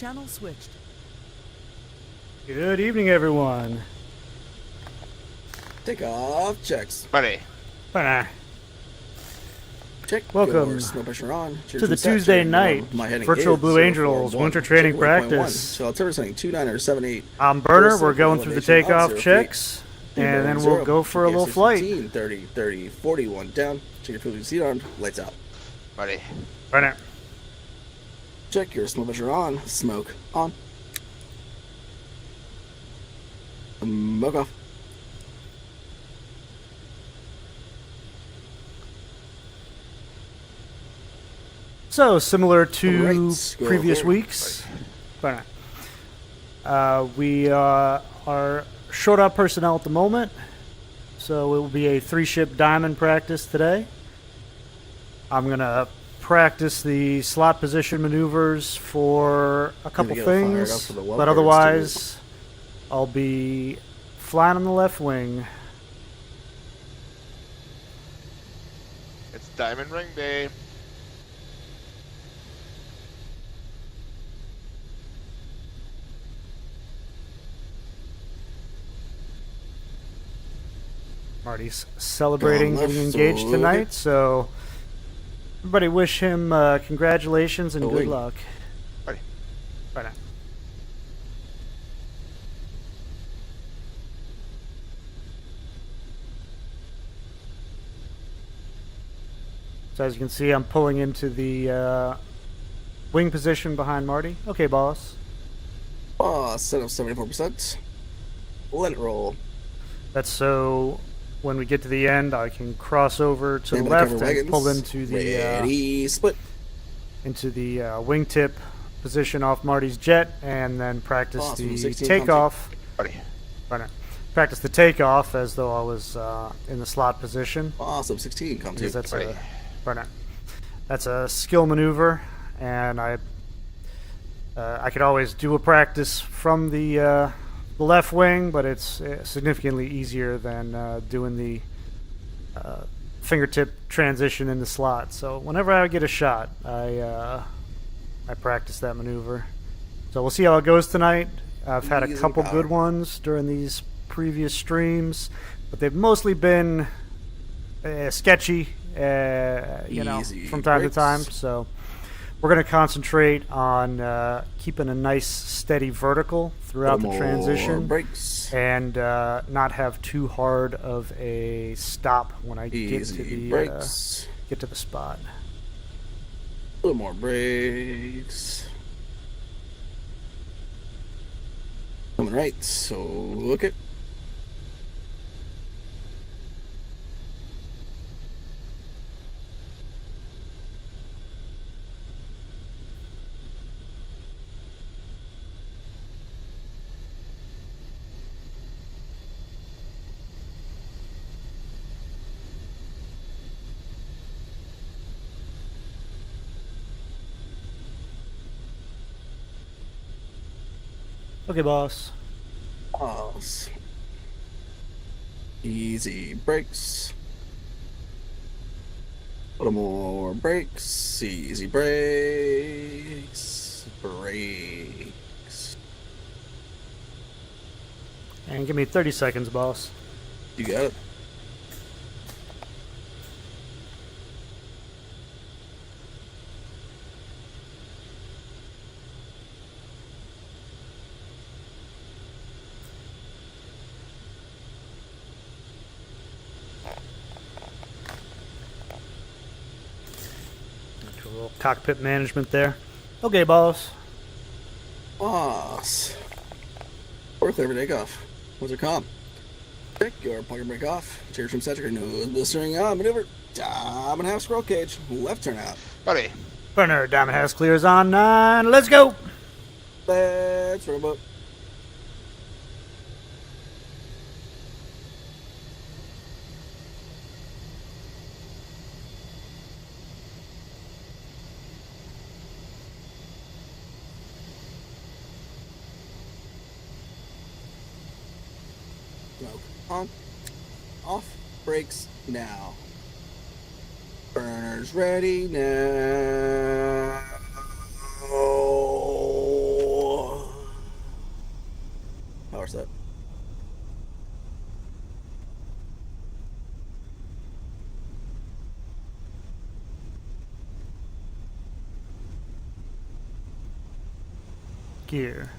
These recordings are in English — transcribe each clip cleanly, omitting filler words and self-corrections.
Channel switched. Good evening, everyone. Take off checks. Buddy. Check Welcome your snow pressure on. to the Tuesday night Virtual Blue Angels winter training practice. So it's everything 2978. I'm Burner. We're going through the takeoff checks, and then we'll go for a little flight. 30, 30, 41 down. Check your fuel seat armed. Lights out. Buddy. Burner. Check your snow pressure on. Smoke on. Smoke off. So, similar to Alright, previous clear. weeks, we are short on personnel at the moment, so it will be a 3-ship diamond practice today. I'm going to practice the slot position maneuvers for a couple get fired up things, for the but welfares, otherwise I'll be flying on the left wing. It's Diamond Ring Day. Marty's celebrating Going getting left, engaged so tonight, so everybody wish him congratulations and good wing. luck. Buddy. Right now. So as you can see, I'm pulling into the wing position behind Marty. Okay, boss. Set up 74%. Let it roll. That's so when we get to the end, I can cross over to the Stand by left cover and wagons. pull into the Ready, split. wingtip position off Marty's jet, and then practice Awesome, the 16 takeoff. Buddy. Right now. Practice the takeoff as though I was in the slot position. Awesome, 16 come to. Because that's Buddy. that's a skill maneuver, and I could always do a practice from the left wing, but it's significantly easier than doing the fingertip transition in the slot. So whenever I get a shot, I practice that maneuver. So we'll see how it goes tonight. I've had a Easy couple power. good ones during these previous streams, but they've mostly been sketchy, Easy from time breaks. to time. So we're going to concentrate on keeping a nice steady vertical throughout the More transition, Brakes. and not have too hard of a stop when I Easy brakes. get to the spot. A little more brakes. Coming right, so look it. Okay, boss. Pause. Easy brakes. A little more brakes. Easy brakes. Brakes. And give me 30 seconds, boss. You got it. Do a little cockpit management there. Okay, boss. Boss. Or clear for takeoff. What's your comp? Check your plug brake off. Cheers from Cedric. Nose blistering on. Maneuver. Diamond half scroll cage. Left turn out. Buddy. Burner, diamond house clears on 9. Let's go. Let's robot. Smoke on. Off. Brakes now. Burners ready now. set. Gear.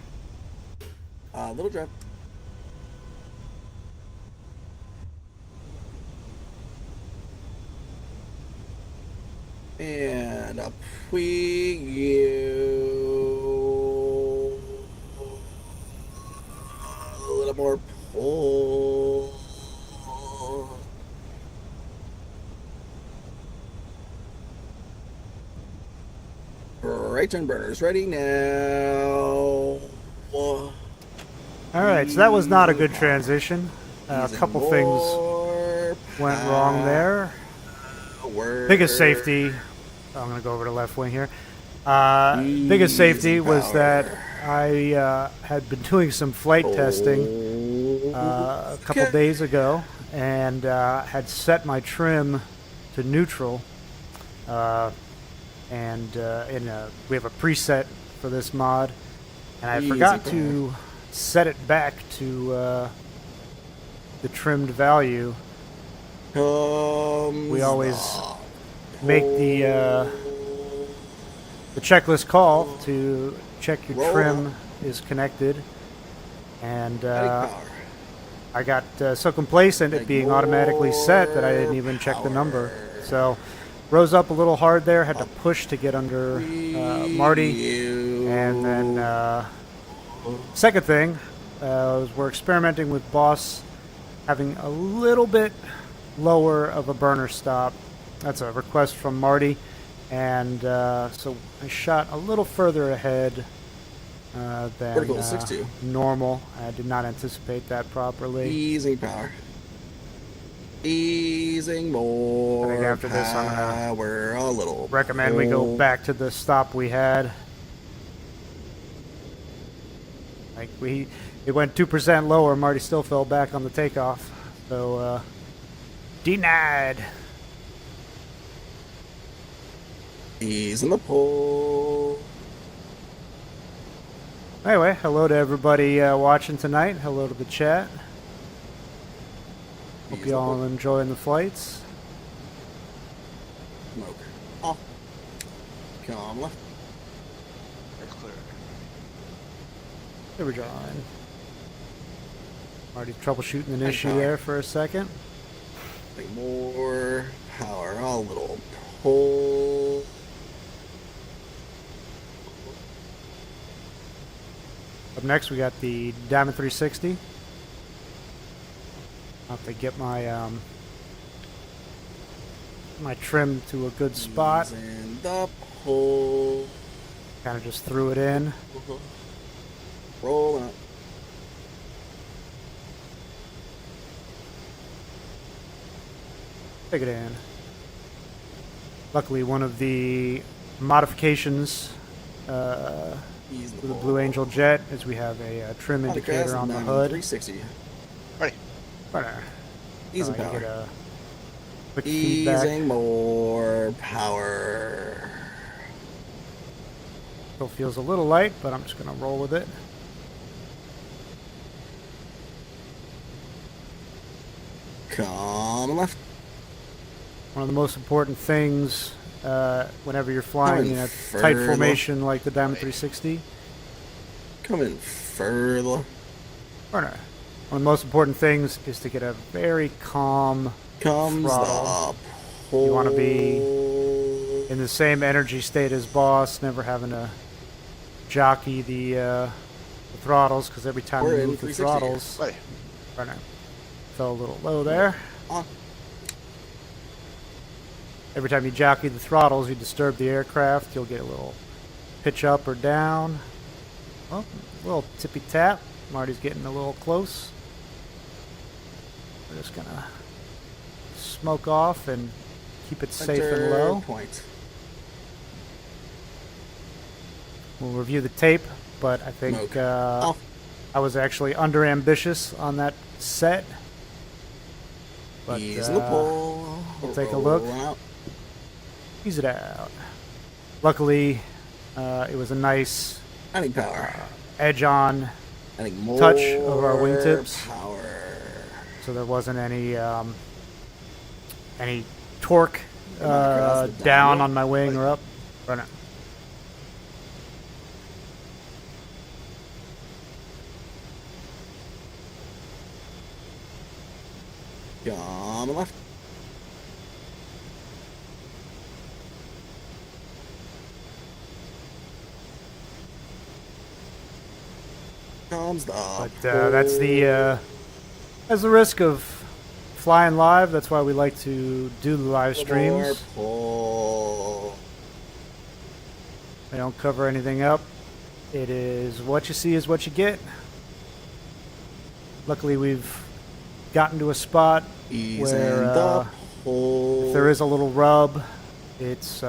Little drive. And up we go. A little more pull. Right turn burners ready now. All right, so that was not a good transition. A couple things went wrong there. Biggest safety, I'm going to go over to left wing here. Biggest safety was that I had been doing some flight testing a couple days ago and had set my trim to neutral. We have a preset for this mod, and I forgot to set it back to the trimmed value. We always make the checklist call to check your trim is connected, and I got so complacent at being automatically set that I didn't even check the number. So rose up a little hard there, had to push to get under Marty, and then second thing was we're experimenting with Boss having a little bit lower of a burner stop. That's a request from Marty, and so I shot a little further ahead than normal. I did not anticipate that properly. Easing power. Easing more. I think after this, I'm gonna a little recommend we go back to the stop we had. Like it went 2% lower. Marty still fell back on the takeoff. So denied. Easing the pull. Anyway, hello to everybody watching tonight. Hello to the chat. Hope you all enjoying the flights. Smoke. Off. Come left. It's clear. Here we go. Marty troubleshooting an issue there for a second. More power. A little pull. Up next, we got the Diamond 360. I'll have to get my my trim to a good spot. And the pull. Kind of just threw it in. Roll out. Take it in. Luckily, one of the modifications for the Blue Angel jet is we have a trim indicator on the hood. 360. Ready. Easing Get power. a quick feedback. Easing more power. Still feels a little light, but I'm just going to roll with it. Come left. One of the most important things whenever you're flying in a tight formation like the Diamond 360. Come in further. Burner. One of the most important things is to get a very calm throttle. You want to be in the same energy state as Boss, never having to jockey the throttles, because every time you move the throttles, burner. Fell a little low there. Every time you jockey the throttles, you disturb the aircraft. You'll get a little pitch up or down. Oh, a little tippy tap. Marty's getting a little close. We're just gonna smoke off and keep it safe and low. Point. We'll review the tape, but I think I was actually under ambitious on that set. But we'll take a look. Ease it out. Luckily, it was a nice Adding power. edge-on Adding more touch of our wingtips. power. So there wasn't any torque Across the down diamond. on my wing or up. Run it. On the left. Comes the But that's the risk of flying live. That's why we like to do the live streams. Pull. They don't cover anything up. It is what you see is what you get. Luckily, we've gotten to a spot Ease where and the pull. if there is a little rub, it's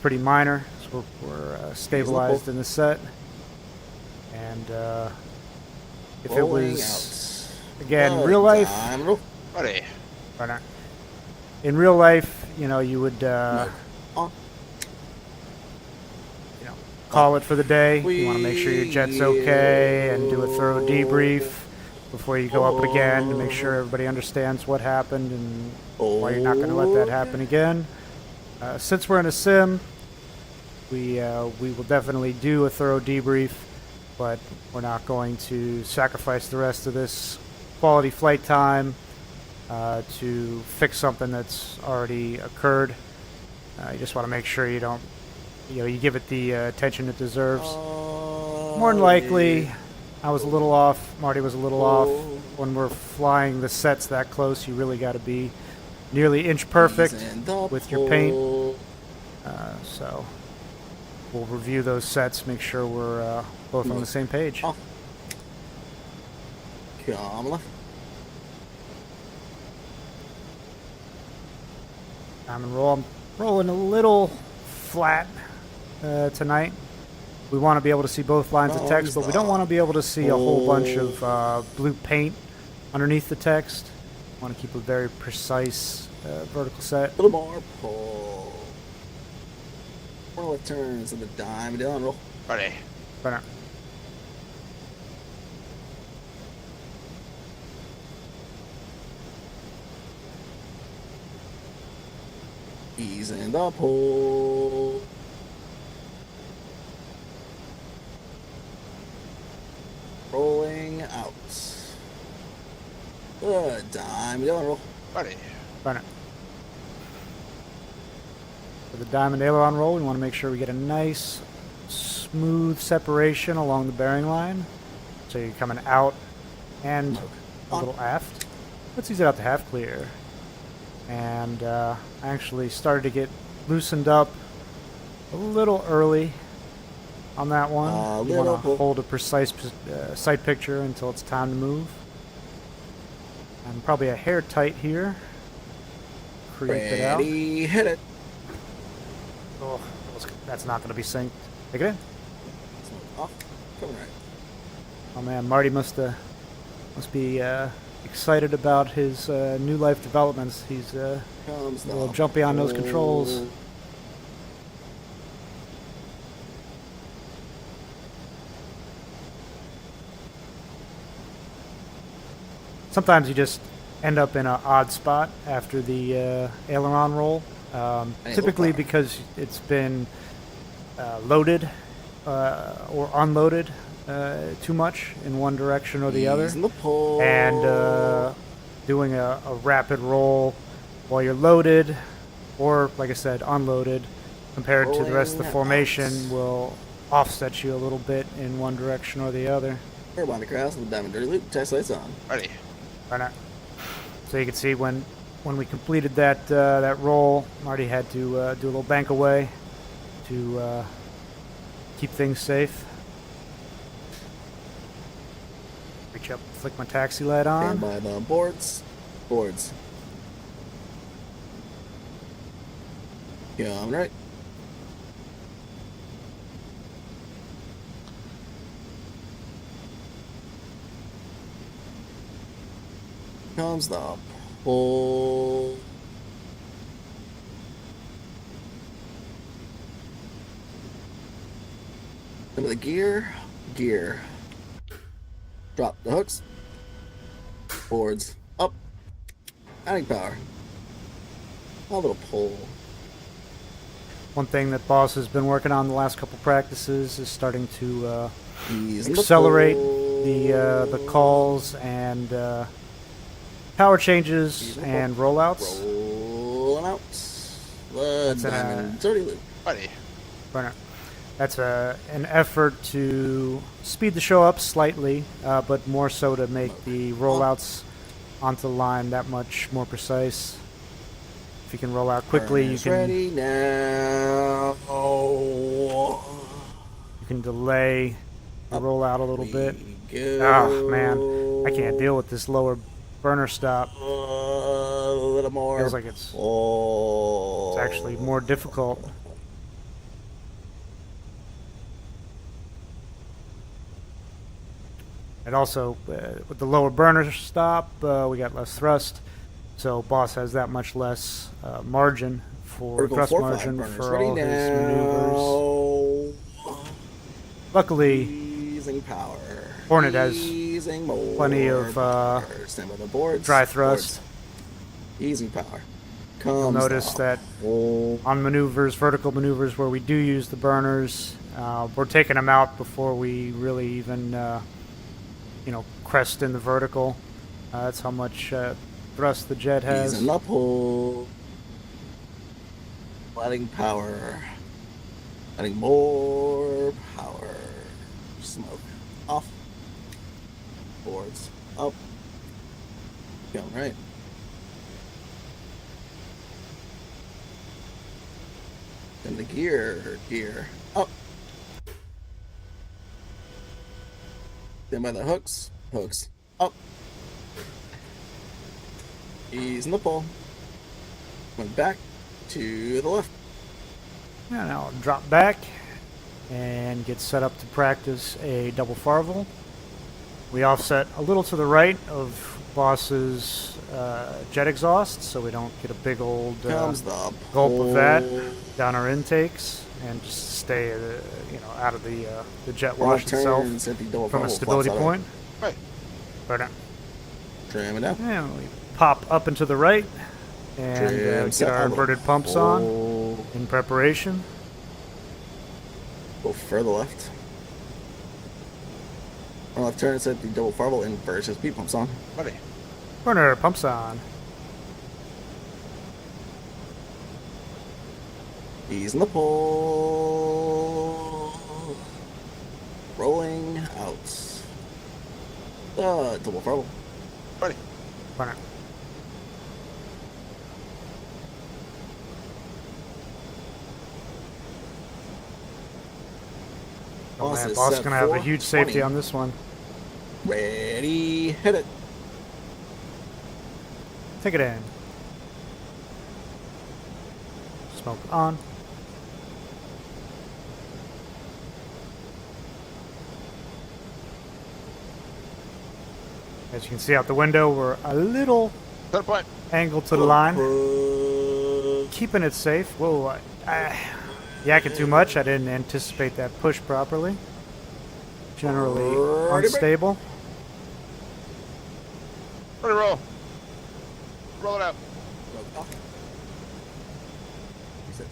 pretty minor. So we're stabilized in the set. And if it Rolling was out. again real life, Diamond. Ready. right, in real life, you know, you would On. you know, call it for the day. You want to make sure your jet's okay and do a thorough debrief before you go up again to make sure everybody understands what happened and why you're not going to let that happen again. Since we're in a sim, we will definitely do a thorough debrief, but we're not going to sacrifice the rest of this quality flight time to fix something that's already occurred. You just want to make sure you don't, you give it the attention it deserves. More than likely, I was a little off. Marty was a little off. When we're flying the sets that close, you really got to be nearly inch perfect with your paint. So we'll review those sets, make sure we're both on the same page. Come left. Diamond roll. I'm rolling a little flat tonight. We want to be able to see both lines of text, but we don't want to be able to see a whole bunch of blue paint underneath the text. We want to keep a very precise vertical set. A little more pull. Roll it turns to the diamond. Down roll. Ready. Right. Ease and the pull. Rolling out. Good. Diamond. Down roll. Ready. Right. For the diamond aileron roll, we want to make sure we get a nice, smooth separation along the bearing line. So you're coming out and a little aft. Let's ease it out to half clear. And I actually started to get loosened up a little early on that one. You want to hold a precise sight picture until it's time to move. I'm probably a hair tight here. Creep it out. Ready. Hit it. Oh, that's not going to be synced. Take it in. Off. Coming right. Oh man, Marty must be excited about his new life developments. He's a Comes little jumpy on those controls. Sometimes you just end up in an odd spot after the aileron roll. Typically because it's been loaded or unloaded too much in one direction or the other, and doing a rapid roll while you're loaded or, like I said, unloaded compared to the rest of the formation will offset you a little bit in one direction or the other. We're about to cross the diamond dirty loop. Test lights on. Ready. Right now. So you can see when we completed that that roll, Marty had to do a little bank away to keep things safe. Reach up, flick my taxi light on. Stand by the boards. Boards. Coming right. Comes the pull. Into the gear. Drop the hooks. Boards up. Adding power. A little pull. One thing that Boss has been working on the last couple practices is starting to Ease in accelerate pull. the calls and power changes and rollouts. Rolling out. The diamond dirty loop. Buddy. Burner. That's an effort to speed the show up slightly, but more so to make the rollouts onto the line that much more precise. If you can roll out quickly, you can ready now. you can delay the rollout a little bit. Go. Oh man, I can't deal with this lower burner stop. A little more. Feels like it's actually more difficult. And also, with the lower burner stop, we got less thrust. So Boss has that much less margin for Vertical thrust 4-5 margin burners. for Ready all his now. maneuvers. Luckily, Easing power. Hornet has Easing more plenty of power. Stand by the boards. dry thrust. Boards. Easing power. You'll notice that on maneuvers, vertical maneuvers where we do use the burners, we're taking them out before we really even, crest in the vertical. That's how much thrust the jet has. Easing the pull. Adding power. Adding more power. Smoke. Off. Boards. Up. Going right. Then the gear. Up. Then by the hooks. Up. Ease in the pull. Went back to the left. And now drop back and get set up to practice a double farvel. We offset a little to the right of Boss's jet exhaust so we don't get a big old Comes the gulp of that pull. down our intakes and just stay out of the jet Wrong wash itself turns, empty double from a farvel, stability flaps out point. Right. Right. Trim it down. And we pop up and to the right and Trim, get set our on the inverted pumps on pull. in preparation. Go further left. On left turn, set the double farvel in first. Just speed pumps on. Buddy. Burner pumps on. Ease in the pull. Rolling out. Double farvel. Buddy. Burner. Oh Boss man, is Boss set gonna have a for huge safety 20. on this one. Ready, hit it. Take it in. Smoke on. As you can see out the window, we're a little Set point. angled to the line. Keeping it safe. Whoa, yakking too much. I didn't anticipate that push properly. Generally Ready, unstable. Ready, roll. Roll it out. Reset.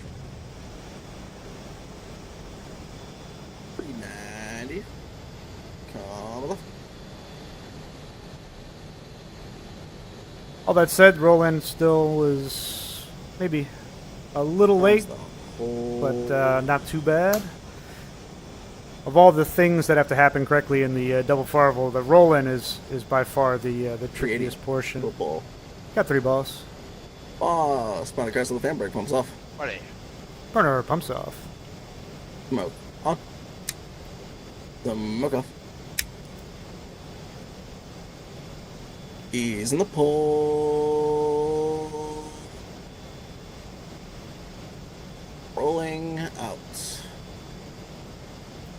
390. Come left. All that said, roll in still was maybe a little late, but not too bad. Of all the things that have to happen correctly in the double farvel, the roll in is by far the trickiest portion. Football. Got 3 balls. Spawn across to the fan brake pumps off. Buddy. Burner pumps off. Smoke on. Smoke off. Ease in the pull. Rolling out.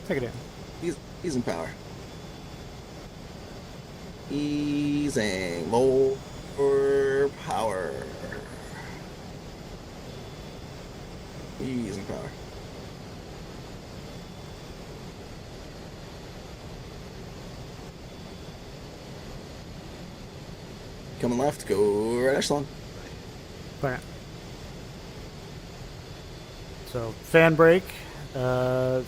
Take it in. Easing power. Easing more power. Easing power. coming left. Go right echelon. Burn it. So fan brake, right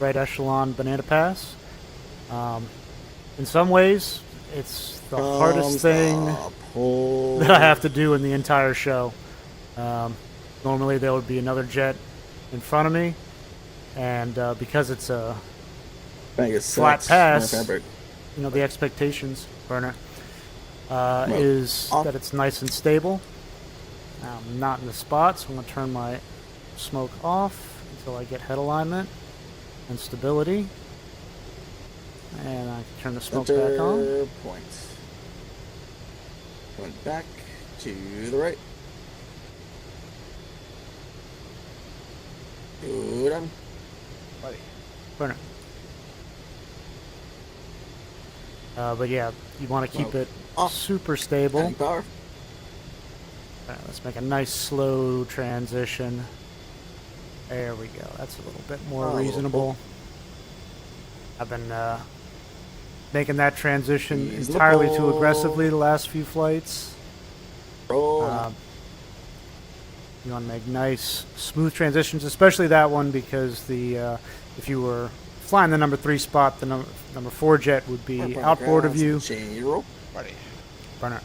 echelon banana pass. In some ways, it's the hardest thing that I have to do in the entire show. Normally there would be another jet in front of me, and because it's a flat pass, you know, the expectations, burner, is that it's nice and stable. I'm not in the spot, so I'm going to turn my smoke off until I get head alignment and stability. And I can turn the smoke back on. Point. Went back to the right. Good on. Buddy. Burner. But yeah, you want to keep it super stable. Adding power. Alright, let's make a nice slow transition. There we go. That's a little bit more reasonable. I've been making that transition entirely too aggressively the last few flights. Roll. You want to make nice, smooth transitions, especially that one, because the if you were flying the number 3 spot, the number 4 jet would be outboard of you. Change roll. Buddy. Burner.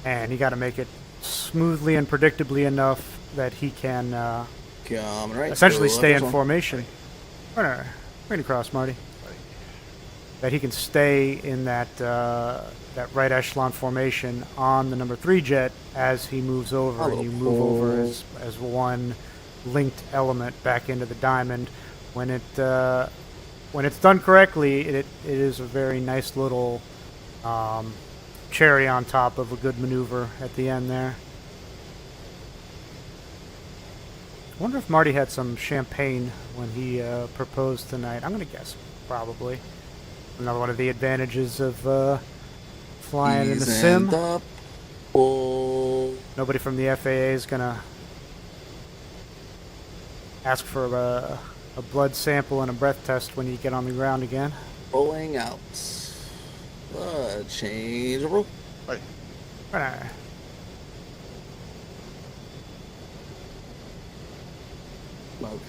And you got to make it smoothly and predictably enough that he can Coming right. essentially Go stay left in echelon. formation. Burner. Right across, Marty. That he can stay in that that right echelon formation on the number 3 jet as he moves over, and you move over as one linked element back into the diamond. When it's done correctly, it is a very nice little cherry on top of a good maneuver at the end there. I wonder if Marty had some champagne when he proposed tonight. I'm going to guess probably. Another one of the advantages of flying in the sim. Nobody from the FAA is going to ask for a blood sample and a breath test when you get on the ground again. Rolling out. Change roll. Buddy. Right. Smoke.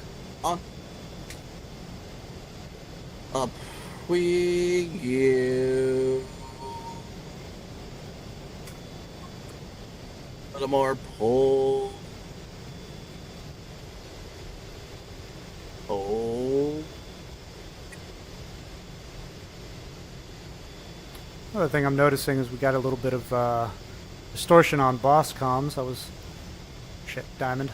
On. Up. We you. A little more pull. Pull. Another thing I'm noticing is we got a little bit of distortion on boss comms. Shit, Diamond.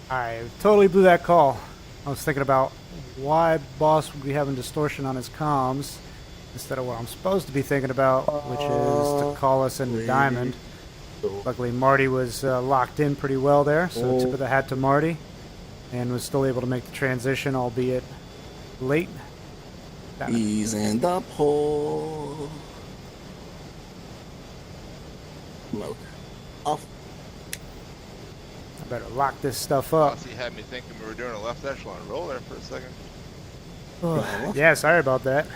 I totally blew that call. I was thinking about why boss would be having distortion on his comms instead of what I'm supposed to be thinking about, which is to call us into Diamond. Luckily, Marty was locked in pretty well there, so tip of the hat to Marty, and was still able to make the transition, albeit late. Ease and the pull. Smoke. Off. I better lock this stuff up. Bossy had me thinking we were doing a left echelon roll there for a second. Yeah, sorry about that.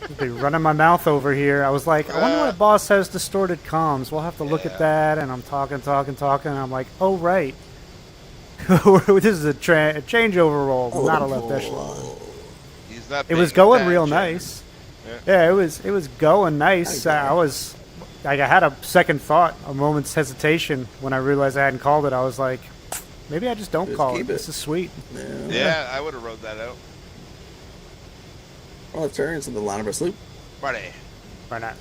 I've been running my mouth over here. I was like, I wonder why boss has distorted comms. We'll have to look at that. And I'm talking. And I'm like, oh, right. This is a changeover roll, not a left echelon. He's not It was being a going bad real changer. nice. Yeah. Yeah, it was going nice. I was like, I had a second thought, a moment's hesitation when I realized I hadn't called it. I was like, maybe I just don't Just call it. keep This it. is sweet. Yeah, I would have wrote that out. Left turn into the line of our sloop. Buddy. Why not?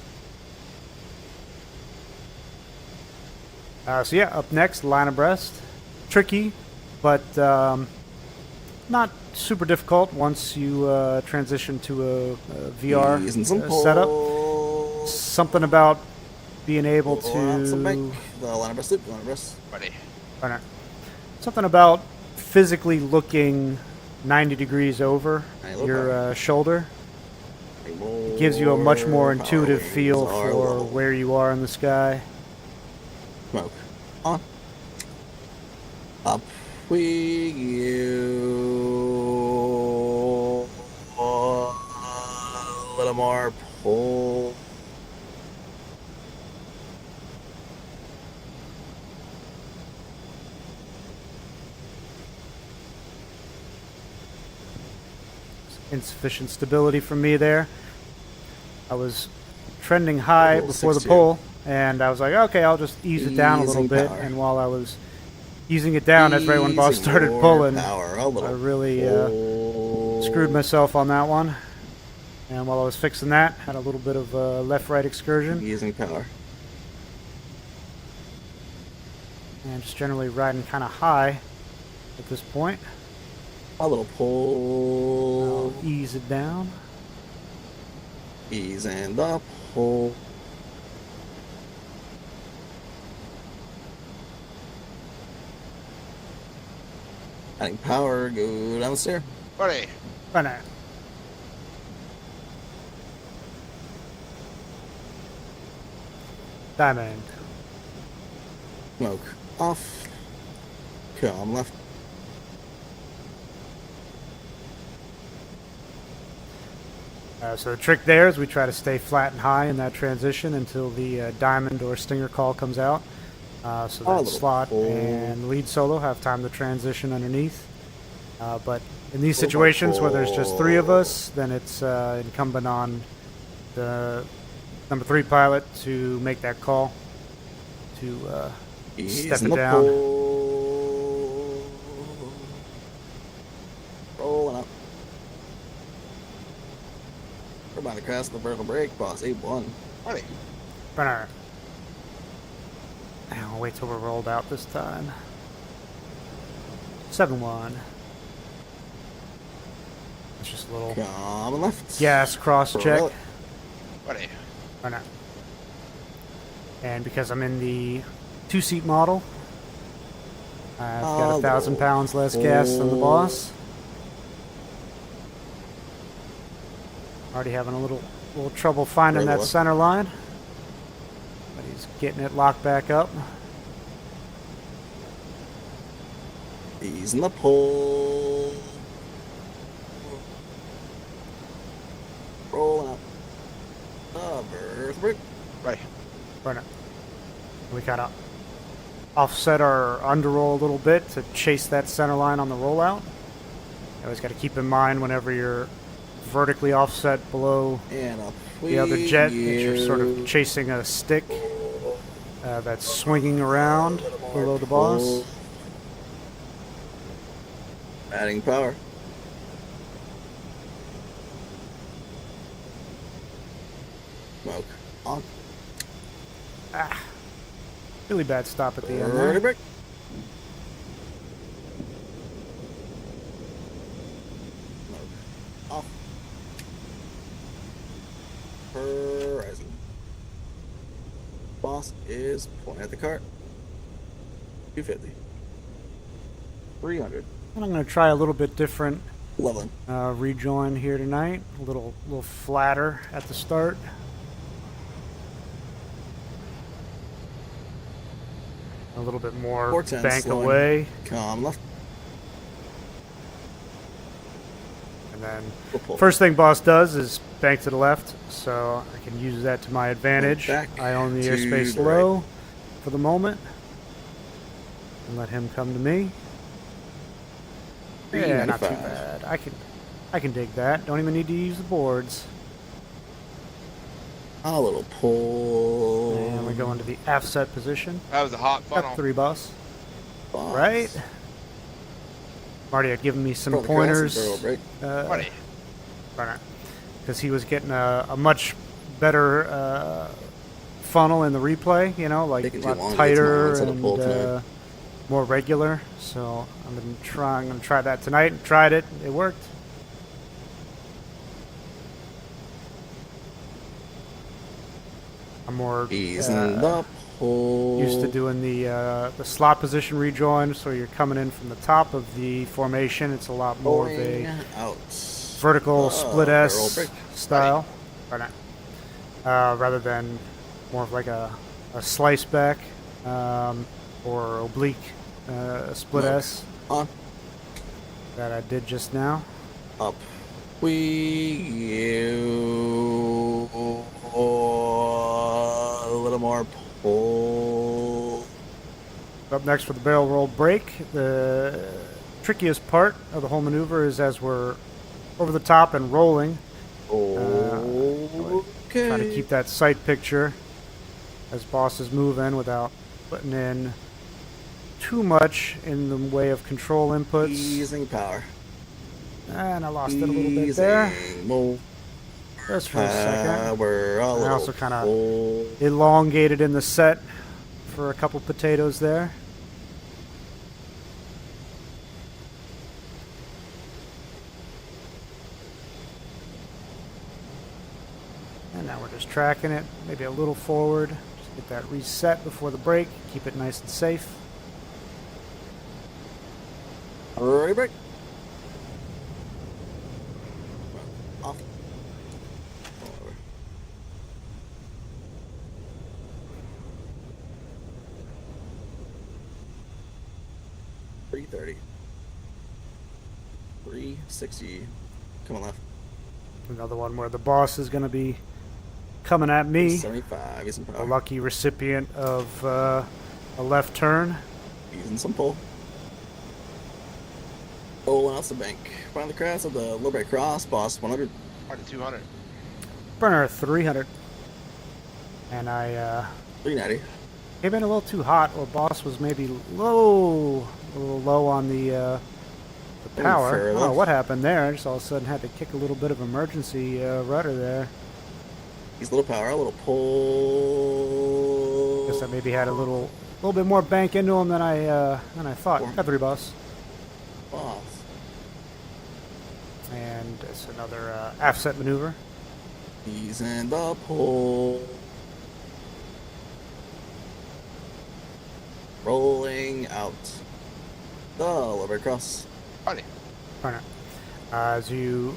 So yeah, up next, line abreast. Tricky, but not super difficult once you transition to a VR Ease and some setup. pull. Something about being able Pull out some bank. to... The line of our sloop. Line of our Buddy. Why not? Something about physically looking 90 degrees over your shoulder. It gives you a much more intuitive feel for where you are in the sky. Smoke. On. Up. We you. A little more pull. insufficient stability from me there. I was trending high Little before the 6-2. pull, and I was like, okay, I'll just ease it down a little Easing bit. power. And while I was easing it down, that's right when boss Easing started more pulling, power. A little I really pull. screwed myself on that one. And while I was fixing that, had a little bit of a left-right excursion. Easing power. And just generally riding kind of high at this point. A little pull. I'll ease it down. Ease and the pull. Adding power. Go down the stair. Buddy. Banana. Diamond. Smoke off. Come left. So the trick there is we try to stay flat and high in that transition until the diamond or stinger call comes out. So that little slot pull. and lead solo have time to transition underneath. But in these Little situations where there's just three of pull. us, then it's incumbent on the number 3 pilot to make that call to Ease step and it the down. pull. Rolling up. We're about to cross the vertical brake, boss. 8-1. Buddy. Banner. And I'll wait till we're rolled out this time. 7-1. It's just a little Come left. gas cross check. Roll it. Buddy. Or not. And because I'm in the 2-seat model, I've got 1,000 pounds less gas than the boss. Already having a little trouble finding Very that low. center line. But he's getting it locked back up. Ease and the pull. Rolling up. Vertical brake. Buddy. Right now. We kind of offset our underroll a little bit to chase that center line on the rollout. You always got to keep in mind whenever you're vertically offset below And up the other jet, that you're sort you of chasing a stick that's swinging around below the boss. pull. Adding power. Smoke on. Ah, really bad stop at the end Vertical there. brake. Smoke off. Horizon. Boss is pointing at the cart. 250. 300. And I'm going to try a little bit different Leveling. rejoin here tonight. A little flatter at the start. A little bit more 410 bank slowing. away, Come left. and then We'll pull. first thing boss does is bank to the left, so I can use that to my advantage. Back I own the to airspace the low for the moment, and let him come to me. Yeah, not too 395. bad. I can dig that. Don't even need to use the boards. A little pull. And we go into the offset position. That was a hot funnel. Got 3 boss. Boss. Right? Marty had given me some Front of the cross and pointers. barrel brake. Buddy. Because he was getting a much better funnel in the replay, you know, like Taking a too lot long to get to tighter my line, so the pull and tonight. more regular. So I'm gonna try that tonight. Tried it. It worked. I'm more Ease and the pull. used to doing the slot position rejoin, so you're coming in from the top of the formation. It's a lot more of Pulling a out. vertical split barrel S brake. style, or not, rather than more of like a slice back or oblique split Look. S On. that I did just now. Up. A little more pull. Up next for the barrel roll break. The trickiest part of the whole maneuver is as we're over the top and rolling. Okay. Try to keep that sight picture as boss is moving without putting in too much in the way of control inputs. Easing power. And I lost it a little bit there. More Just for a second. power. I also kind of elongated in the set for a couple potatoes there. And now we're just tracking it, maybe a little forward. Just get that reset before the break. Keep it nice and safe. Ready, break. Off. Over. $330. 360. Come on, left. Another one where the boss is going to be coming at me. 75. Using A power. lucky recipient of a left turn. Using some pull. Rolling off the bank. Find the crash of the low break cross. Boss 100. 200. Burner 300. And I 390. came in a little too hot, or boss was maybe low, a little low on the power. fair I don't know enough. what happened there. I just all of a sudden had to kick a little bit of emergency rudder there. He's a little power, a little pull. Guess I maybe had a little bit more bank into him than I thought. Four. Got 3 boss. Boss. And it's another aft set maneuver. He's in the pull. Rolling out. The low break cross. Buddy. Burner. As you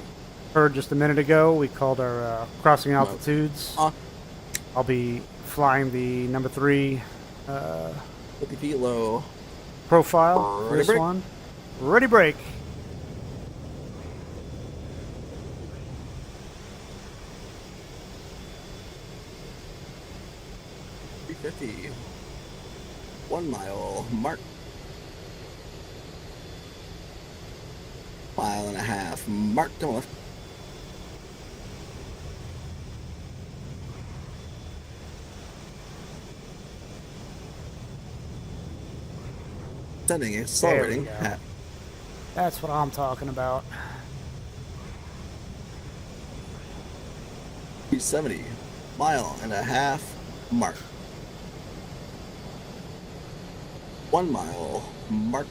heard just a minute ago, we called our crossing altitudes. I'll be flying the number 3 50 feet low. profile for Ready, this break. one. Ready, break. $350. 1 mile. Mark. 1.5 miles. Mark. Come on, left. Sending, accelerating. go. Hat. That's what I'm talking about. 270. 1.5 miles. Mark. 1 mile. Mark.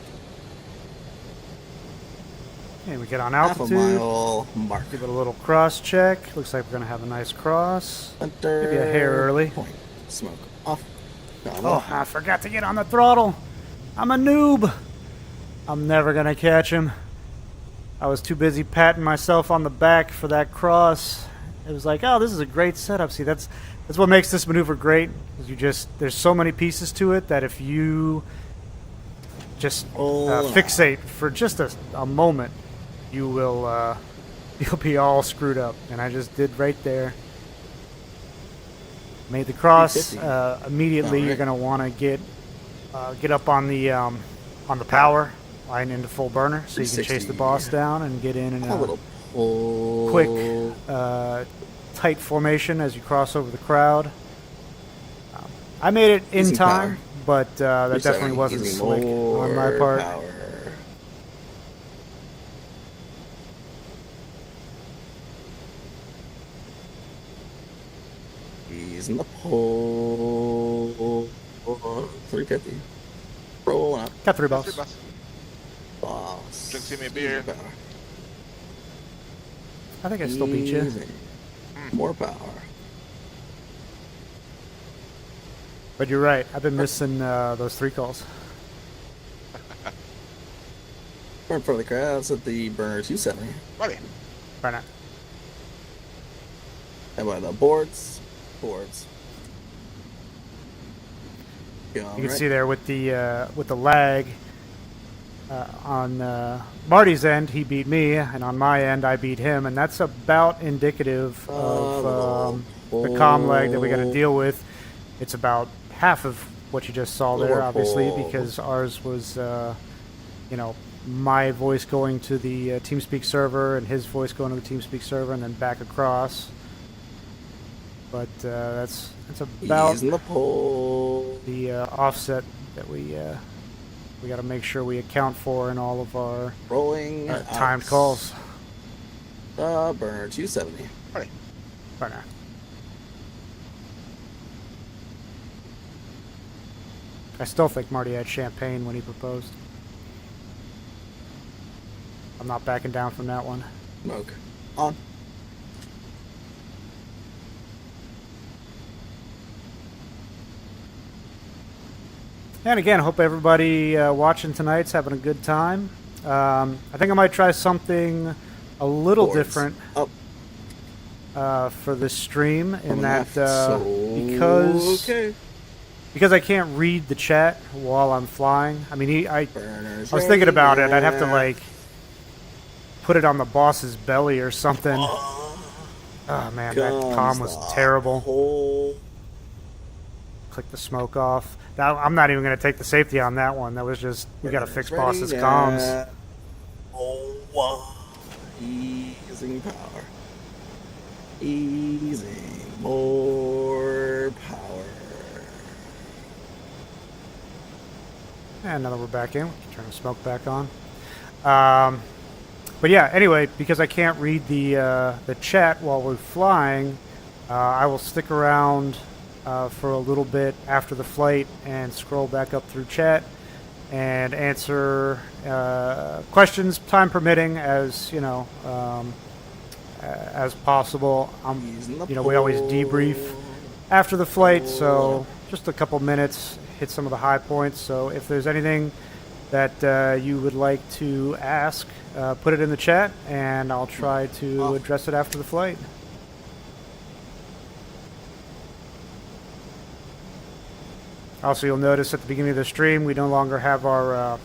And we get on Half a altitude. mile. Mark. Give it a little cross check. Looks like we're going to have a nice cross. Center. Maybe a hair early. Point. Smoke. Off. Down Oh, low. I forgot to get on the throttle. I'm a noob. I'm never going to catch him. I was too busy patting myself on the back for that cross. It was like, oh, this is a great setup. See, that's what makes this maneuver great. Is there's so many pieces to it that if you just fixate for just a moment, you will you'll be all screwed up. And I just did right there. Made the cross. 350. Immediately, All you're right. going to want to get up on the power line into full burner, so you can chase the 360. boss down and get in A little a pull. quick, tight formation as you cross over the crowd. I made it in Easy time, power. but that 370. definitely wasn't Easy slick on my more part. Power. He's in the pull. 350. Rolling up. Got 3 That's balls. your bus. Boss. Drink me a beer. Easy power. I think I still beat you. Easy. More power. But you're right. I've been missing those 3 calls. Burn for the crowds at the burner 270. Buddy. Right now. And by the boards. You can see there with the lag on Marty's end, he beat me, and on my end, I beat him, and that's about indicative of the comm lag that we got to deal with. It's about half of what you just saw there, Lower obviously, pull. because ours was, my voice going to the TeamSpeak server and his voice going to the TeamSpeak server and then back across. But that's about Easing the pole. the offset that we got to make sure we account for in all of our Rolling timed out. calls. Burner 270. Ready. Right now. I still think Marty had champagne when he proposed. I'm not backing down from that one. Smoke. On. And again, hope everybody watching tonight's having a good time. I think I might try something a little Boards. different Up. for this stream in that So, because I can't read the chat while I'm flying. I mean, I Burners was thinking about ready, it. I'd have to yeah. like put it on the boss's belly or something. Oh man, that comm was terrible. Whole Click the smoke off. I'm not even going to take the safety on that one. That was just, we got to fix boss's comms. Oh, easing power. Easing more power. And now that we're back in, we can turn the smoke back on. But yeah, anyway, because I can't read the chat while we're flying, I will stick around for a little bit after the flight and scroll back up through chat and answer questions, time permitting, as you know, as possible. We always debrief after the flight, so just a couple minutes, hit some of the high points. So if there's anything that you would like to ask, put it in the chat, and I'll try to address it after the flight. Also, you'll notice at the beginning of the stream, we no longer have our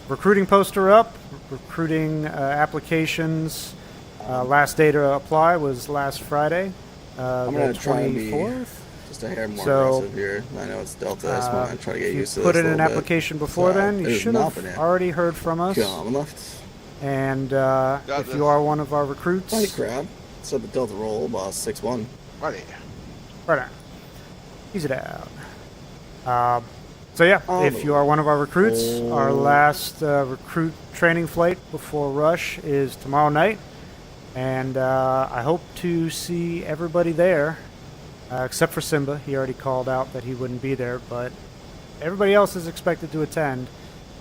recruiting poster up. Recruiting applications, last day to apply was last Friday, I'm the going to try and be 24th. just a hair more So, aggressive here. I know it's Delta. I just want to try to get If you used to put this in a an little bit. application before Sorry, then, it you has should not have been in. already heard from us. Come left. And Got if this. you are one of our recruits, Hey, crab. Set the Delta roll, boss 6-1. Ready. right on. Ease it out. So yeah, if you are one of our recruits, our last recruit training flight before rush is tomorrow night, and I hope to see everybody there, except for Simba. He already called out that he wouldn't be there, but everybody else is expected to attend.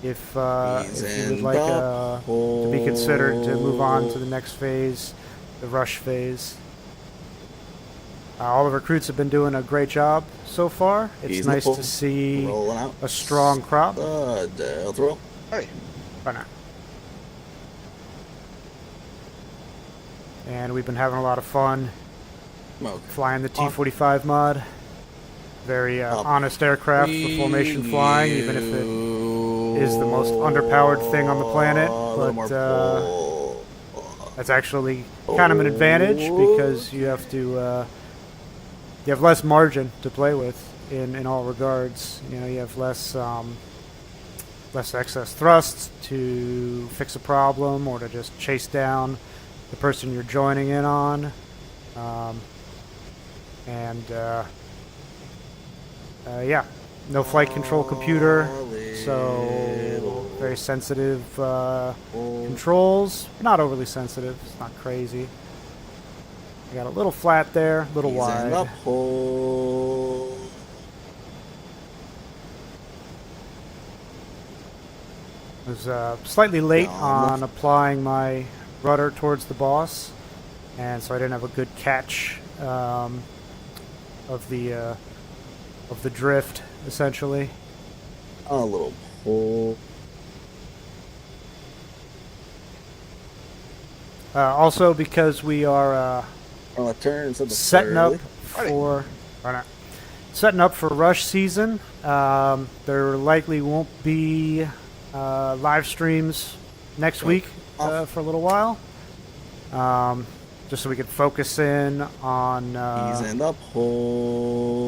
If you would like to be considered to move on to the next phase, the rush phase. All the recruits have been doing a great job so far. It's nice to see Rolling out. a strong crop. Delta roll. Ready. Right now. And we've been having a lot of fun Smoke. flying the T-45 mod. Very honest aircraft for formation flying, even if it is the most underpowered thing on the planet. But that's actually kind of an advantage because you have to you have less margin to play with in all regards. You know, you have less excess thrust to fix a problem or to just chase down the person you're joining in on. Yeah, no flight control computer, so very sensitive controls. Not overly sensitive, it's not crazy. I got a little flat there, a little wide. Up, hold. I was slightly late on applying my rudder towards the boss, and so I didn't have a good catch of the drift, essentially. A little pull. Also, because we are Turn setting up for rush season, there likely won't be live streams next week for a little while. Just so we could focus in on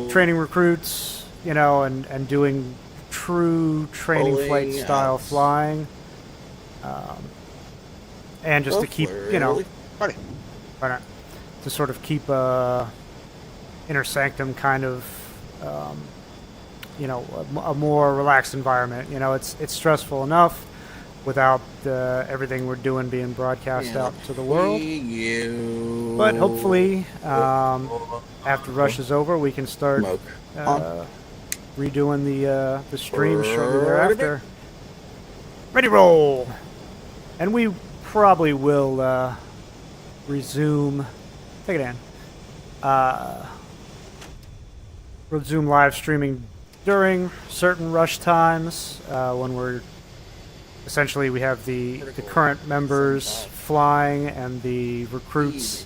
training recruits, you know, and doing true training flight style flying. And just to keep, you know, Buddy. why not, to sort of keep inner sanctum kind of, you know, a more relaxed environment. You know, it's stressful enough without everything we're doing being broadcast out to the world. But hopefully, after Rush is over, we can start redoing the stream shortly thereafter. Ready, roll! And we probably will resume. Take it in. Resume live streaming during certain Rush times when we're essentially we have the current members flying and the recruits,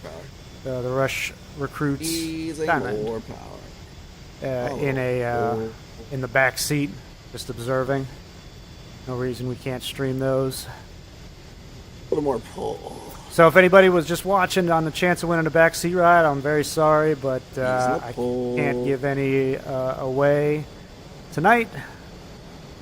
the Rush recruits diamond, in the back seat, just observing. No reason we can't stream those. A little more pull. So if anybody was just watching on the chance of winning a backseat ride, I'm very sorry, but I can't give any away tonight.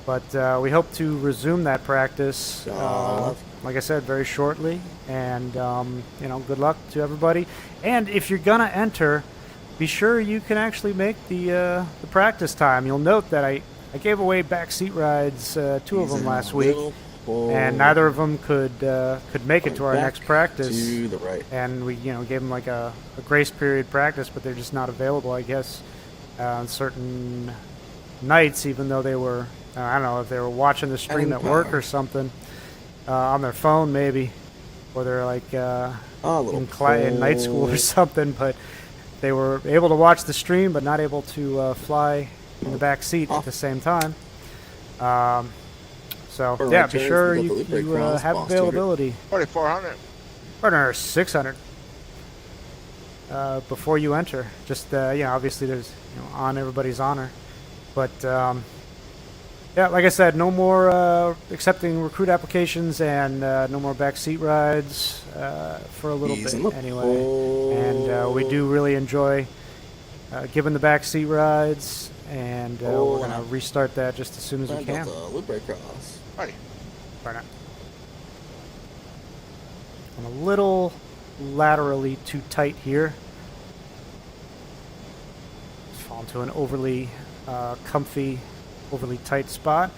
But we hope to resume that practice, like I said, very shortly. And, you know, good luck to everybody. And if you're going to enter, be sure you can actually make the practice time. You'll note that I gave away backseat rides, 2 of them last week. And neither of them could make it to our next practice. To the right. And we, you know, gave them like a grace period practice, but they're just not available, I guess, on certain nights, even though they were, I don't know, if they were watching the stream at work or something, on their phone maybe, or they're like in night school or something, but they were able to watch the stream but not able to fly in the back seat at the same time. So, yeah, be sure you have availability. 4,400. Partner 600 before you enter. Just, you know, obviously there's, you know, on everybody's honor. But, yeah, like I said, no more accepting recruit applications and no more backseat rides for a little bit anyway. And we do really enjoy giving the backseat rides. And we're going to restart that just as soon as we can. Loop right across. Buddy. I'm a little laterally too tight here. Just fall into an overly comfy, overly tight spot.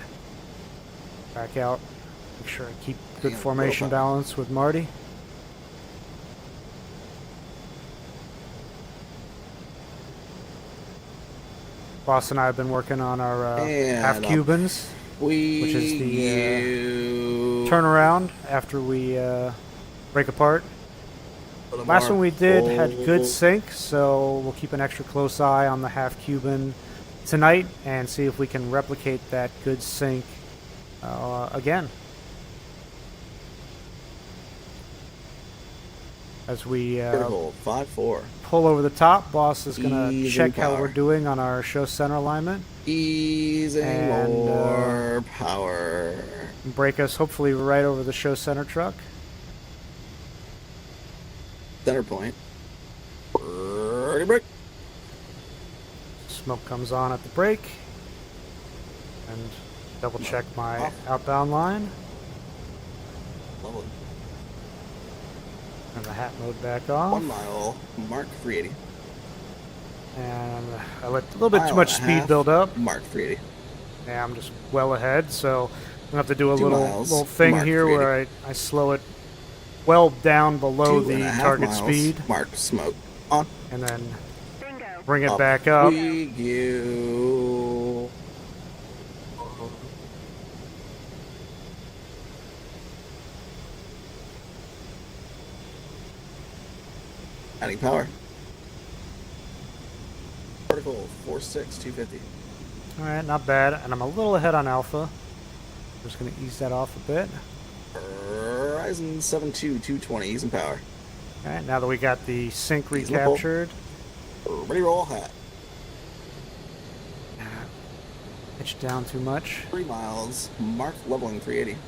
Back out. Make sure I keep good formation balance with Marty. Boss and I have been working on our half Cubans, which is the turnaround after we break apart. Last one we did had good sync, so we'll keep an extra close eye on the half Cuban tonight and see if we can replicate that good sync again. As we 5-4. pull over the top, boss is going to check how we're doing on our show center alignment. Easy and more power. Break us hopefully right over the show center truck. Center point. Ready, break. Smoke comes on at the brake. And double check my outbound line. Lovely. And the hat mode back off. 1 mile, Mark 380. And I let a little bit too much speed build up. Mark 380. Yeah, I'm just well ahead, so I'm going to have to do a 2 little thing Mark here 380. where I slow it well down below the 2.5 target miles, speed. Mark smoke on. And then bring it back up. We go. Adding power. Particle 46250. Alright, not bad. And I'm a little ahead on Alpha. I'm just going to ease that off a bit. Horizon 72220, easing power. Alright, now that we got the sync recaptured. Ready, roll, hat. Pitch down too much. 3 miles, Mark leveling 380.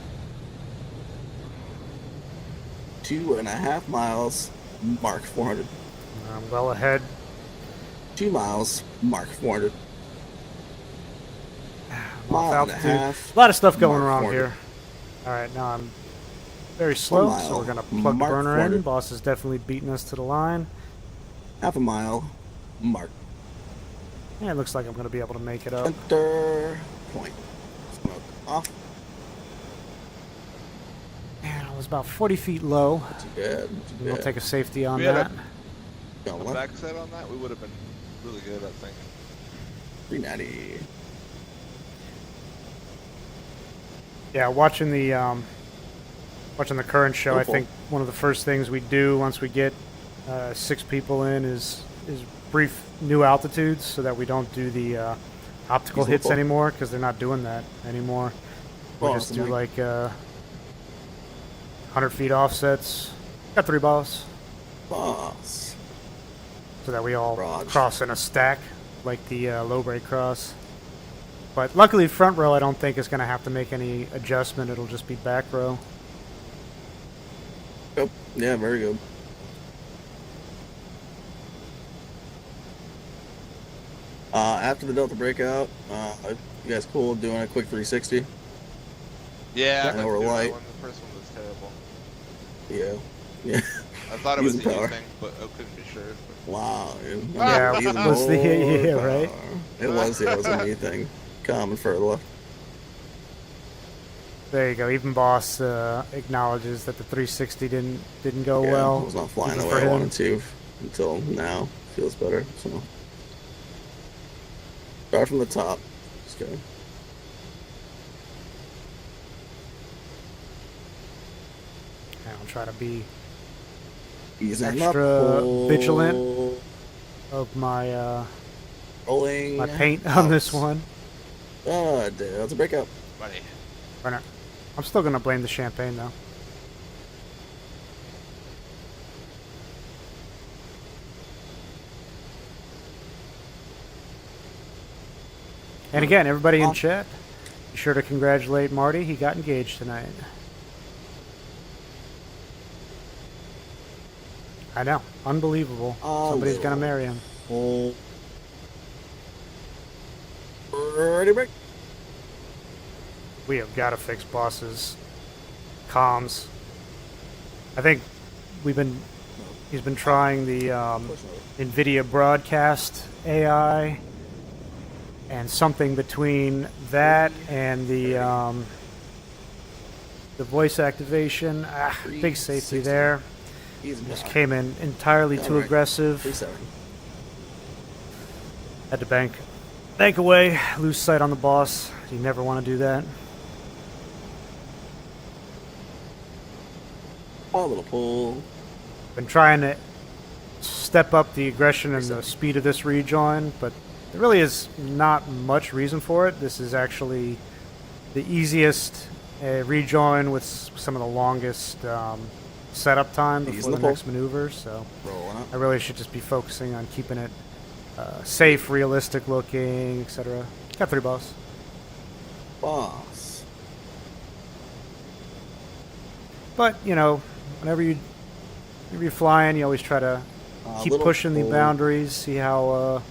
2.5 miles, Mark 400. I'm well ahead. 2 miles, Mark 400. Off Mile and a altitude. half. A lot of stuff going Mark wrong 400. here. Alright, now I'm very slow, mile. so we're gonna plug the Mark burner in. 400. Boss is definitely beating us to the line. Half a mile. Mark. Yeah, it looks like I'm gonna be able to make it up. Center point. Smoke off. And I was about 40 feet low. Not too bad. Not too We'll bad. take a safety on We had that. Got A one. backside on that, we would have been really good, I think. 390. Yeah, watching the current show, I Beautiful. think one of the first things we do once we get 6 people in is brief new altitudes so that we don't do the optical hits Beautiful. anymore because they're not doing that anymore. We Boss, just do Mike. like 100 feet offsets. Got 3 balls Boss. so that we all Raj. cross in a stack like the low brake cross. But luckily, front row I don't think is going to have to make any adjustment. It'll just be back row. Yep. Yeah, very good. After the Delta breakout, you guys cool doing a quick 360? Yeah, I know we're doing that light. one. The first one was terrible. Yeah. Yeah. I thought it was a Using you power. thing, but I couldn't be sure. Wow, dude. Yeah, Using it was the- more yeah, right? power. It was a me thing. Coming further left. There you go. Even boss acknowledges that the 360 didn't go Yeah, well. it was not flying even the for way I him. wanted to until now. Feels better. So start from the top. Just go. And I'll try to be Easing Extra up. vigilant. of my Rolling. my paint on this out. one. Oh, dude, that's a breakout. Buddy. Runner. I'm still gonna blame the champagne though. And again, everybody in chat, be sure to congratulate Marty. He got engaged tonight. I know. Unbelievable. Somebody's gonna marry him. Oh. Ready, break. We have got to fix boss's comms. I think he's been trying the NVIDIA broadcast AI and something between that and the voice activation. Big safety 360. there. Easy Just power. came in entirely too Alright. aggressive. 370. Had to bank away, lose sight on the boss. You never want to do that. Oh, little pull. Been trying to step up the aggression and the speed of this rejoin, but there really is not much reason for it. This is actually the easiest rejoin with some of the longest setup time Easing before the the pull. next maneuvers. So Rolling up. I really should just be focusing on keeping it safe, realistic looking, etc. Got 3 balls. Boss. But you know, whenever you're flying, you always try to keep Little pushing the pull. boundaries, see how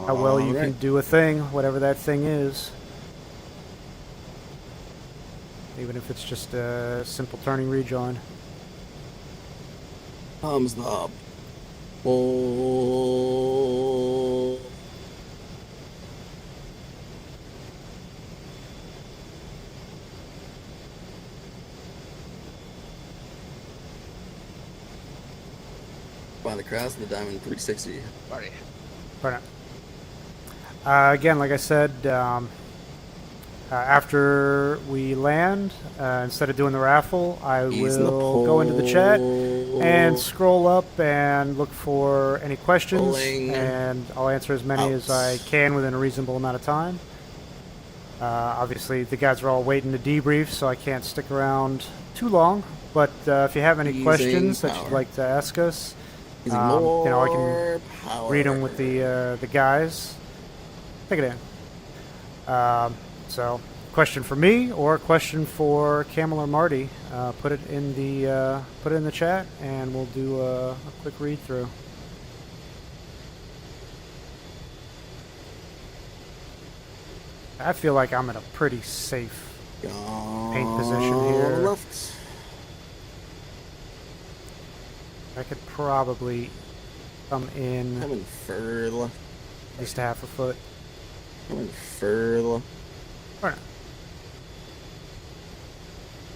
well you can Alright. do a thing, whatever that thing is. Even if it's just a simple turning rejoin. Comes the pull. By the cross of the diamond 360. Buddy. Right again, like I said, after we land, instead of doing the raffle, I Ease in the will go into the chat pull. and scroll up and look for any questions, Pulling and I'll answer as many out. as I can within a reasonable amount of time. Obviously, the guys are all waiting to debrief, so I can't stick around too long. But if you have any Easing questions that power. you'd like to ask us, Using you know, I can more power. read them with the guys. Take it in. So, question for me or a question for Camel or Marty? Put it in the chat, and we'll do a quick read through. I feel like I'm in a pretty safe paint position here. Left. I could probably come in Coming further left. at least half a foot. Coming further left. Or not.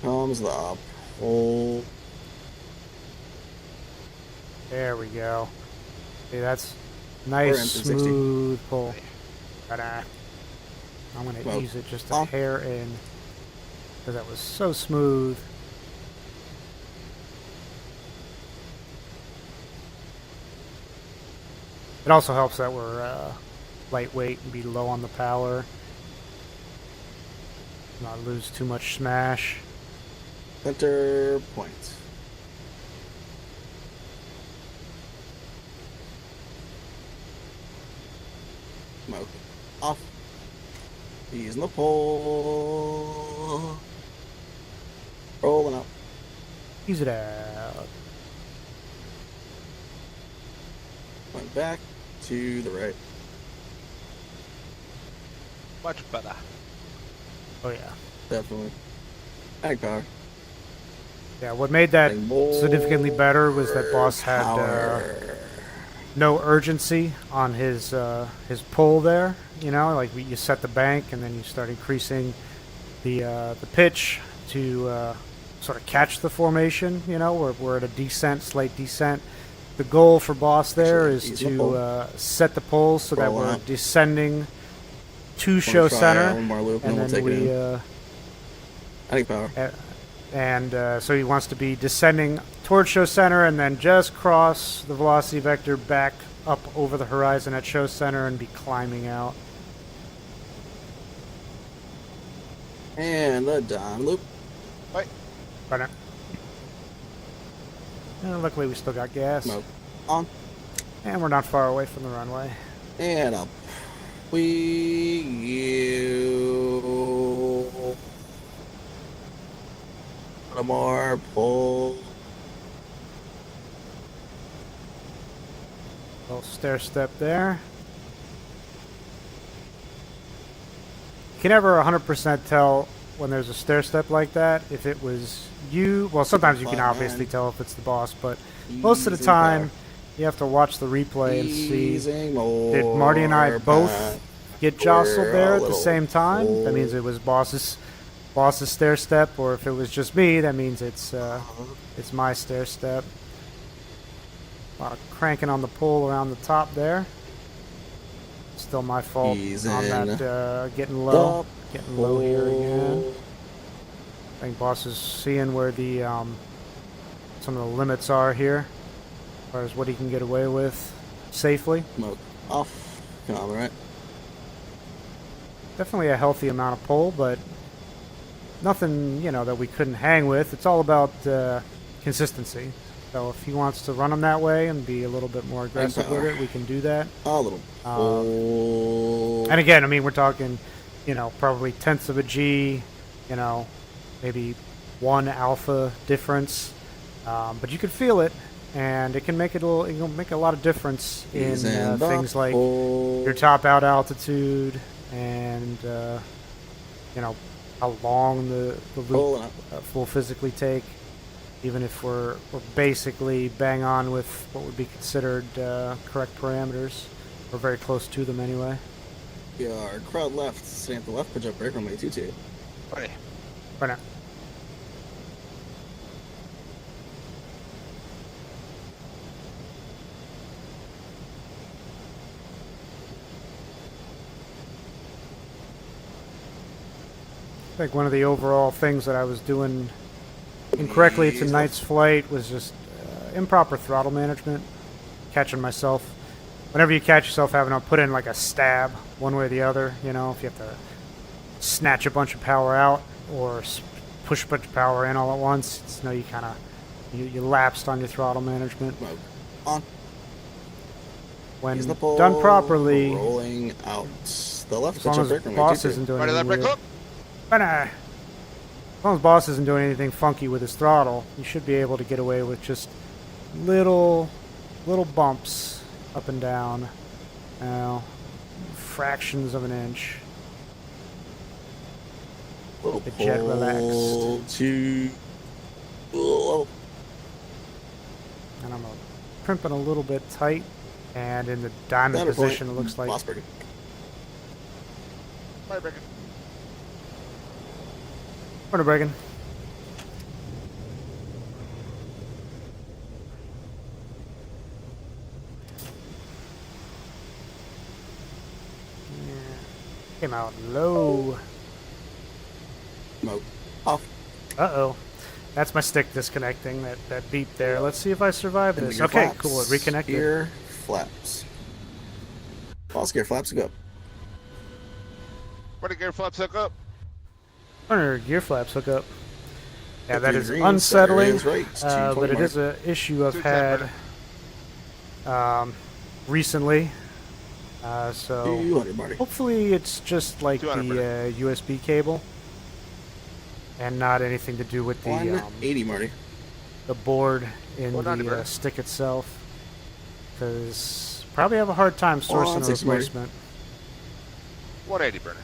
Comes the pole. There we go. See, that's We're nice, in 360. smooth pull. Ta-da. I'm going to Well, ease it just a hair in because that was so smooth. It also helps that we're lightweight and be low on the power. Not lose too much smash. Center point. Smoke. Off. Using the pole. Rolling up. Ease it out. Went back to the right. Much better. Oh yeah. Definitely. Ag power. Yeah, what made that Getting more significantly better was that boss had power. no urgency on his pull there. You know, like you set the bank and then you start increasing the pitch to sort of catch the formation. You know, we're at a descent, slight descent. The goal for boss there Actually, is ease the pull. to set the pull so that Roll we're out. descending to Wanna show try center, one more loop and and then we'll then take it we. in. Ag power. And so he wants to be descending towards show center and then just cross the velocity vector back up over the horizon at show center and be climbing out. And the down loop. Right. Right now. And luckily we still got gas. Smoke. On. And we're not far away from the runway. And up. You. A more pull. Little stair step there. You can never 100% tell when there's a stair step like that if it was you. Well, sometimes you can Fine, obviously man. tell if it's the boss, but most of the Easing time power. you have to watch the replay and see Easing more did Marty and I both power. get jostled We're there a at the little same time. That full. means it was boss's stair step, or if it was just me, that means it's my stair step. A lot of cranking on the pole around the top there. Still my fault Easing on that getting low. the Getting low here again. pull. I think boss is seeing where the some of the limits are here, as far as what he can get away with safely. Smoke off. Come on, right? Definitely a healthy amount of pull, but nothing, you know, that we couldn't hang with. It's all about consistency. So if he wants to run them that way and be a little bit more aggressive with it, we can do that. A little pull. And again, I mean, we're talking, you know, probably tenths of a G, you know, maybe 1 alpha difference. But you could feel it, and it can make it it'll make a lot of difference in Easing the things like pull. your top out altitude and you know, how long the Pulling loop up. will physically take, even if we're basically bang on with what would be considered correct parameters. We're very close to them anyway. Your crowd left. Stay at the left. Pitch up break runway 22. Right. Right now. I think one of the overall things that I was doing incorrectly tonight's flight was just improper throttle management. Catching myself. Whenever you catch yourself having to put in like a stab one way or the other, you know, if you have to snatch a bunch of power out or push a bunch of power in all at once, it's, you know, you kind of you lapsed on your throttle management. Smoke on. When Use the pull. done properly, Rolling out. The left. as Pitch long up as break runway boss 22. isn't doing Right, that anything break weird. hook. As long as boss isn't doing anything funky with his throttle, you should be able to get away with just little bumps up and down. Now, fractions of an inch. Little The jet relaxed. pull to. Oh, And I'm crimping a little bit tight. And in the diamond center point. position, it looks like. Mossberg. Fire breaking. Corner breaking. Came out low. Smoke. Off. Uh-oh. That's my stick disconnecting, that beep there. Let's see if I survive Into this. gear Okay, flaps. cool. It reconnected. Gear flaps. False gear flaps go. Where the gear flaps hook up? Corner gear flaps hook up. Yeah, If that you're is green, unsettling, Saturday is right. It's but 220 it is mark. an issue I've 210, had recently. So 200 Marty. hopefully it's just like the 200 USB cable and not anything to do with the 180 Marty. the board in 190, the brother. stick itself, because probably have a hard time sourcing a 160, Marty. replacement. 180 burner.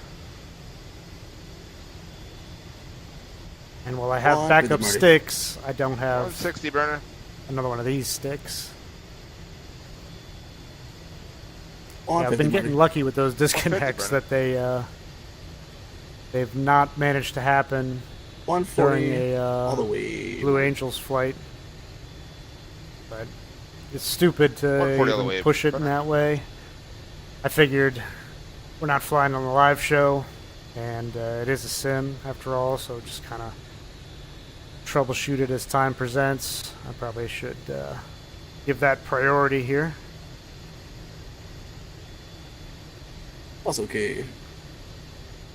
And while I have 150, backup Marty. sticks, I don't have 160 burner. another one of these sticks. Yeah, 150 I've been getting Marty. lucky with those disconnects Brandon. that they've not managed to happen 140 during a all the way. Blue Angels flight. But it's stupid to 140 all the even way, push it in that way. I figured we're not flying on the live show, and it is a sim after all, so just kind of troubleshoot it as time presents. I probably should give that priority here. That's okay.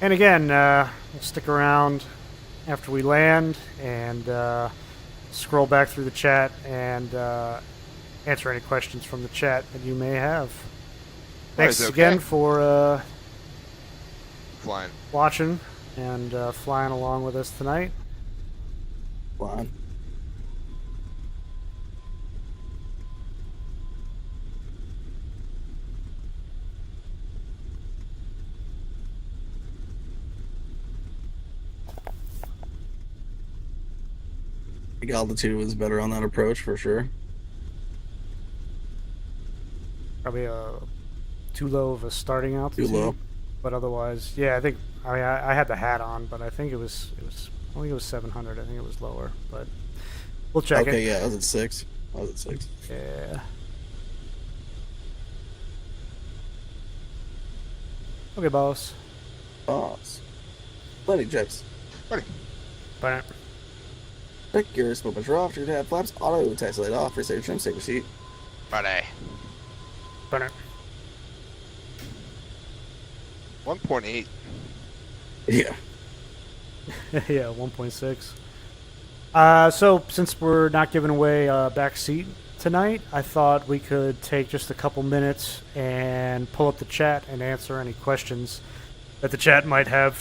And again, we'll stick around after we land and scroll back through the chat and answer any questions from the chat that you may have. Thanks it's again okay. for Flying. watching and flying along with us tonight. Fine. I think altitude was better on that approach for sure. Probably too low of a starting altitude. low. But otherwise, yeah, I think I had the hat on, but I think it was I think it was 700. I think it was lower, but we'll check Okay, it. yeah, I was at 6. I was at 6. Yeah. Okay, boss. Boss. Plenty jets. Ready. Bye. Check your smoke pressure off. Your tab flaps. Auto taxi light off. Reset trim. Save your seat. Ready. Bye. 1.8. Yeah. Yeah, 1.6. So since we're not giving away a back seat tonight, I thought we could take just a couple minutes and pull up the chat and answer any questions that the chat might have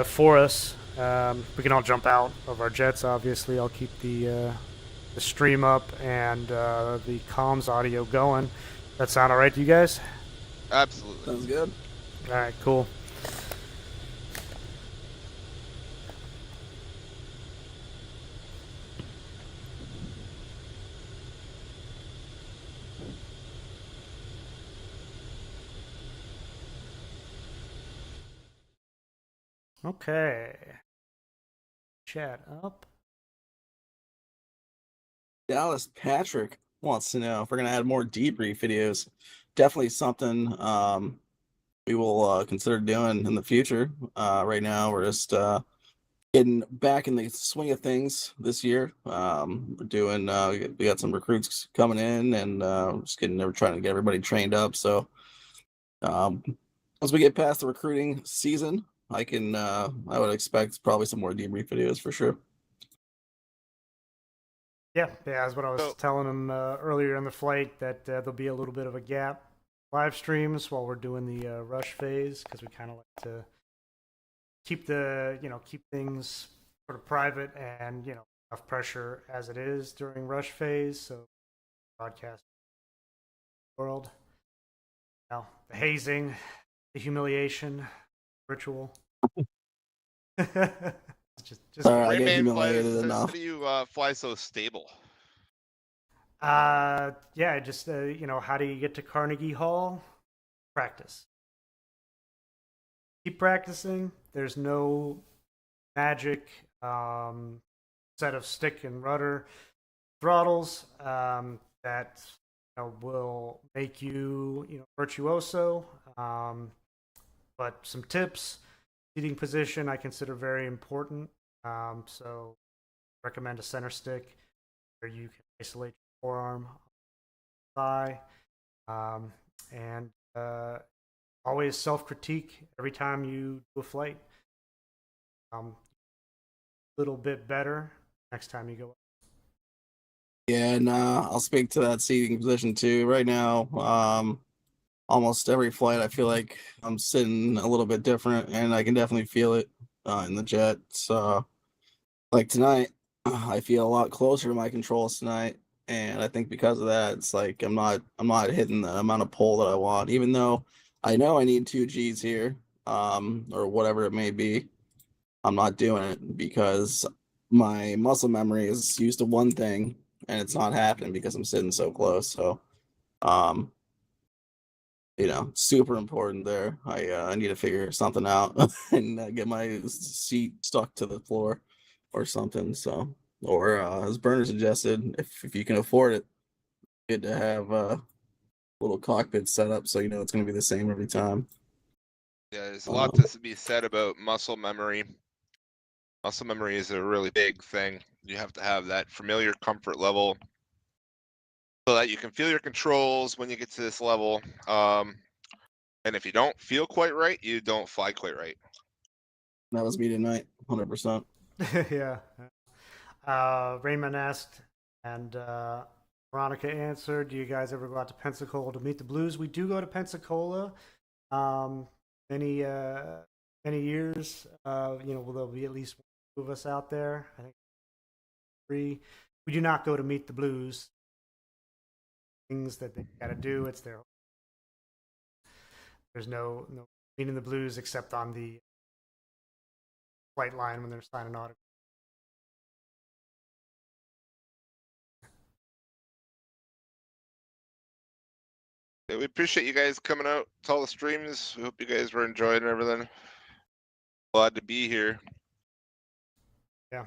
for us. We can all jump out of our jets, obviously. I'll keep the stream up and the comms audio going. That sound all right to you guys? Absolutely. Sounds good. All right, cool. Okay. Chat up. Dallas Patrick wants to know if we're going to add more debrief videos. Definitely something we will consider doing in the future. Right now, we're just getting back in the swing of things this year. We're doing, we got some recruits coming in and just trying to get everybody trained up. So as we get past the recruiting season, I would expect probably some more debrief videos for sure. Yeah, that's what I was So- telling him earlier in the flight, that there'll be a little bit of a gap live streams while we're doing the rush phase, because we kind of like to keep things sort of private and enough pressure as it is during rush phase. So broadcast world, the hazing, the humiliation, ritual. Just All right, I get Rayman humiliated flies. How enough. do you fly so stable? yeah, just you know, how do you get to Carnegie Hall? Practice. Keep practicing. There's no magic set of stick and rudder throttles that will make you, virtuoso. But some tips: seating position I consider very important. So recommend a center stick where you can isolate your forearm, thigh, and always self-critique every time you do a flight. A little bit better next time you go. Yeah, and I'll speak to that seating position too. Right now, almost every flight, I feel like I'm sitting a little bit different, and I can definitely feel it in the jet. So, like tonight, I feel a lot closer to my controls tonight, and I think because of that, it's like I'm not hitting the amount of pull that I want, even though I know I need 2 Gs here, or whatever it may be. I'm not doing it because my muscle memory is used to one thing, and it's not happening because I'm sitting so close. So, um, super important there. I need to figure something out and get my seat stuck to the floor or something. So, or as Burner suggested, if you can afford it, good to have a little cockpit set up so it's going to be the same every time. Yeah, there's a lot Um, to be said about muscle memory. Muscle memory is a really big thing. You have to have that familiar comfort level so that you can feel your controls when you get to this level. And if you don't feel quite right, you don't fly quite right. that was me tonight, 100%. Yeah. Raymond asked, and Veronica answered, do you guys ever go out to Pensacola to meet the Blues? We do go to Pensacola. Um, many years. There'll be at least one of us out there. I think 3. We do not go to meet the Blues. Things that they got to do. It's their. There's no meeting the Blues except on the flight line when they're signing autographs. Yeah, we appreciate you guys coming out to all the streams. We hope you guys were enjoying everything. Glad to be here. Yeah.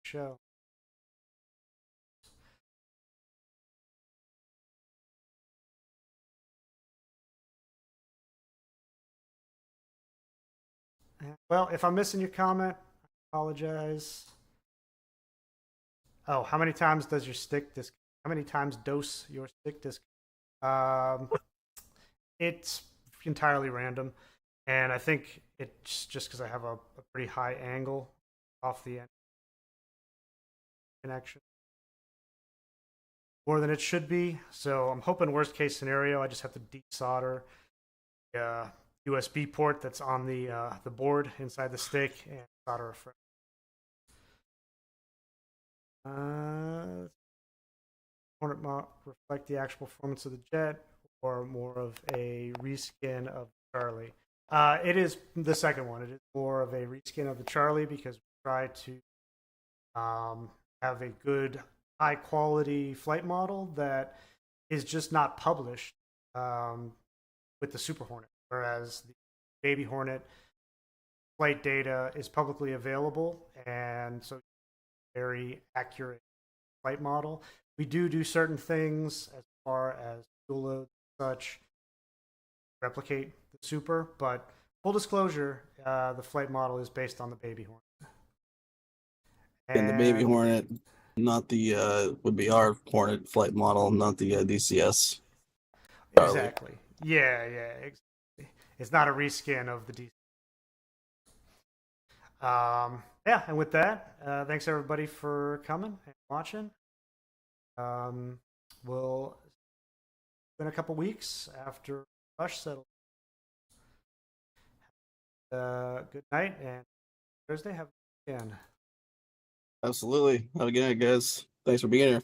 Show. Well, if I'm missing your comment, I apologize. Oh, how many times does your stick disc? How many times dose your stick disc? Um, it's entirely random, and I think it's just because I have a pretty high angle off the end connection, more than it should be. So I'm hoping worst case scenario, I just have to desolder the USB port that's on the board inside the stick and solder a fresh. Hornet reflect the actual performance of the jet, or more of a reskin of Charlie? It is the second one. It is more of a reskin of the Charlie because we try to have a good, high quality flight model that is just not published with the Super Hornet, whereas the Baby Hornet flight data is publicly available, and so very accurate flight model. We do certain things as far as fuel load, such replicate the Super, but full disclosure, the flight model is based on the Baby Hornet. And the Baby Hornet, not would be our Hornet flight model, not the DCS. Charlie. Exactly. Yeah, exactly. It's not a reskin of the DC. Yeah, and with that, thanks everybody for coming and watching. We'll in a couple weeks after Rush settles. Good night, and Thursday have a good weekend. Absolutely. Have a good night, guys. Thanks for being here.